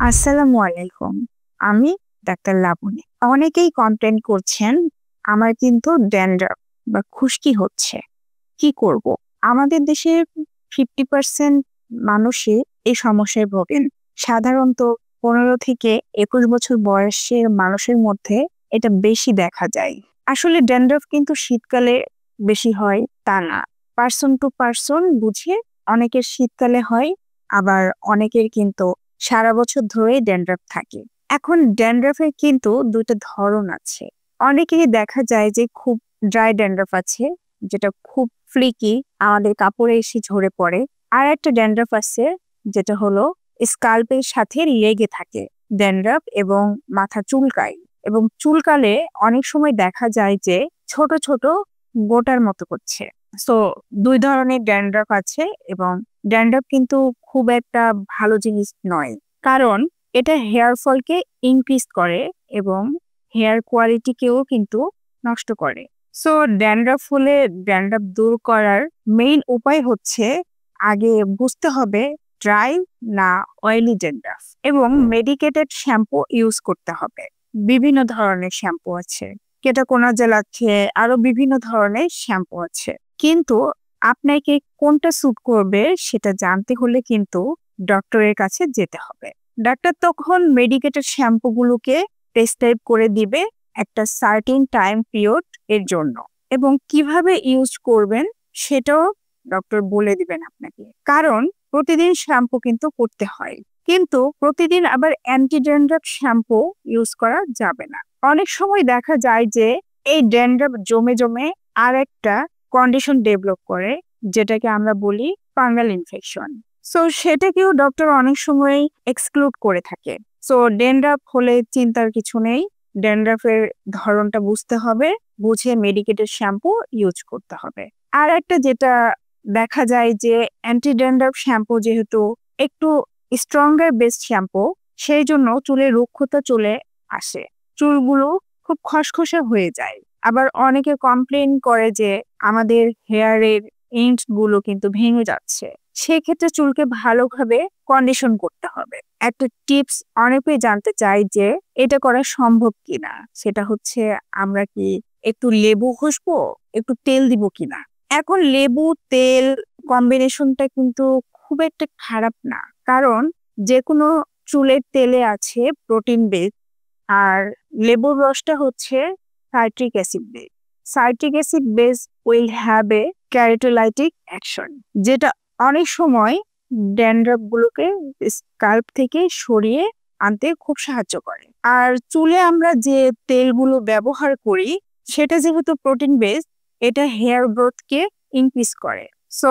আসসালামু আলাইকুম। আমি ডাক্তার লাবণী। অনেকেই কমপ্লেইন করছেন আমার কিন্তু ড্যান্ড্রাফ বা খুশকি হচ্ছে। কি করব? আমাদের দেশের 50% মানুষই এই সমস্যায় ভোগেন। সাধারণত 15 থেকে 21 বছর বয়সের মানুষের মধ্যে এটা বেশি দেখা যায়। আসলে ড্যান্ড্রাফ কিন্তু শীতকালে বেশি হয় তা না। পারসন টু পারসন বুঝে অনেকের শীতকালে হয়, আবার অনেকের কিন্তু সারা বছর ধরেই ড্যান্ড্রাফ থাকে। এখন ড্যান্ড্রাফের কিন্তু দুইটা ধরন আছে। অনেকেরই দেখা যায় যে খুব ড্রাই ড্যান্ড্রাফ আছে, যেটা খুব ফ্লিকি, আমাদের কাপড়ে এসে ঝরে পড়ে। আর একটা ড্যান্ড্রাফ আছে যেটা হলো স্কাল্পের সাথে লেগে থাকে ড্যান্ড্রাফ, এবং মাথা চুলকায়। এবং চুলকালে অনেক সময় দেখা যায় যে ছোট ছোট গোটার মতো করছে। সো দুই ধরনের ড্যান্ড্রাফ আছে, এবং ড্যান্ড্রাফ কিন্তু খুব একটা ভালো জিনিস নয়, কারণ এটা হেয়ার ফলকে ইনক্রিজ করে এবং হেয়ার কোয়ালিটিকেও কিন্তু নষ্ট করে। সো ড্যান্ড্রাফ হলে ড্যান্ড্রাফ দূর করার মেইন উপায় হচ্ছে আগে বুঝতে হবে ড্রাই না অয়েলি ড্যান্ড্রাফ, এবং মেডিকেটেড শ্যাম্পু ইউজ করতে হবে। বিভিন্ন ধরনের শ্যাম্পু আছে, কেটাকোনাজেল আছে, আরো বিভিন্ন ধরনের শ্যাম্পু আছে। কিন্তু আপনাকে কোনটা স্যুট করবে সেটা জানতে হলে কিন্তু ডক্টরের কাছে যেতে হবে। ডাক্তার তখন মেডিকেটেড শ্যাম্পু গুলোকে প্রেসক্রাইব করে দিবে একটা সার্টেন টাইম পিরিয়ড এর জন্য, এবং কিভাবে ইউজ করবেন সেটাও ডক্টর বলে দিবেন আপনাকে। কারণ প্রতিদিন শ্যাম্পু কিন্তু করতে হয়, কিন্তু প্রতিদিন আবার অ্যান্টি ড্যান্ড্রাফ শ্যাম্পু ইউজ করা যাবে না। অনেক সময় দেখা যায় যে এই ড্যান্ড্রাফ জমে জমে আর একটা কন্ডিশন ডেভেলপ করে, যেটাকে আমরা বলি ফাঙ্গাল ইনফেকশন। সো সেটাকেও ডক্টর অনেক সময় এক্সক্লুড করে থাকে। সো ড্যান্ড্রাফ হলে চিন্তার কিছু নেই, ড্যান্ড্রাফের ধরনটা বুঝতে হবে, বুঝে মেডিকেটেড শ্যাম্পু ইউজ করতে হবে। আর একটা যেটা দেখা যায় যে অ্যান্টি ড্যান্ড্রাফ শ্যাম্পু যেহেতু একটু স্ট্রঙ্গার বেসড শ্যাম্পু, সেই জন্য চুলের রুক্ষতা চলে আসে, চুলগুলো খুব খসখসে হয়ে যায়। আবার অনেকে কমপ্লেন করে যে আমাদের হেয়ারের এন্ড গুলো কিন্তু ভেঙে যাচ্ছে। সেক্ষেত্রে চুলকে ভালোভাবে কন্ডিশন করতে হবে। একটা টিপস অনেকেই জানতে চাই যে এটা করা সম্ভব কিনা, সেটা হচ্ছে আমরা কি একটু লেবু ঘষবো, একটু তেল দিব কিনা। এখন লেবু তেল কম্বিনেশনটা কিন্তু খুব একটা খারাপ না, কারণ যে কোনো চুলের তেলে আছে প্রোটিন বেস, আর লেবুর রসটা হচ্ছে citric acid base. Citric acid base will have a keratolytic action, যেটা অনেক সময় ড্যান্ড্রাফ গুলোকে স্কাল্প থেকে সরিয়ে আনতে খুব সাহায্য করে। আর চুলে আমরা যে তেলগুলো ব্যবহার করি সেটা যেহেতু প্রোটিন বেস, এটা হেয়ার গ্রোথকে ইনক্রিজ করে। সো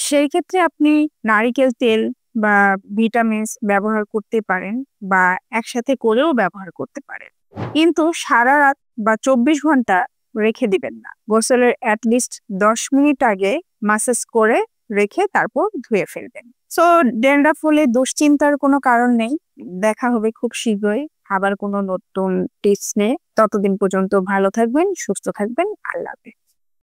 সেই ক্ষেত্রে আপনি নারিকেল তেল বা ভিটামিনস ব্যবহার করতে পারেন, বা একসাথে করেও ব্যবহার করতে পারেন। কিন্তু সারা রাত বা 24 ঘন্টা রেখে দিবেন না। গোসলের অ্যাটলিস্ট 10 মিনিট আগে মাসাজ করে রেখে তারপর ধুয়ে ফেলবেন। সো ড্যান্ড্রাফ হলে দুশ্চিন্তার কোনো কারণ নেই। দেখা হবে খুব শীঘ্রই আবার কোনো নতুন টিপস নিয়ে। ততদিন পর্যন্ত ভালো থাকবেন, সুস্থ থাকবেন। আল্লাহ হাফেজ।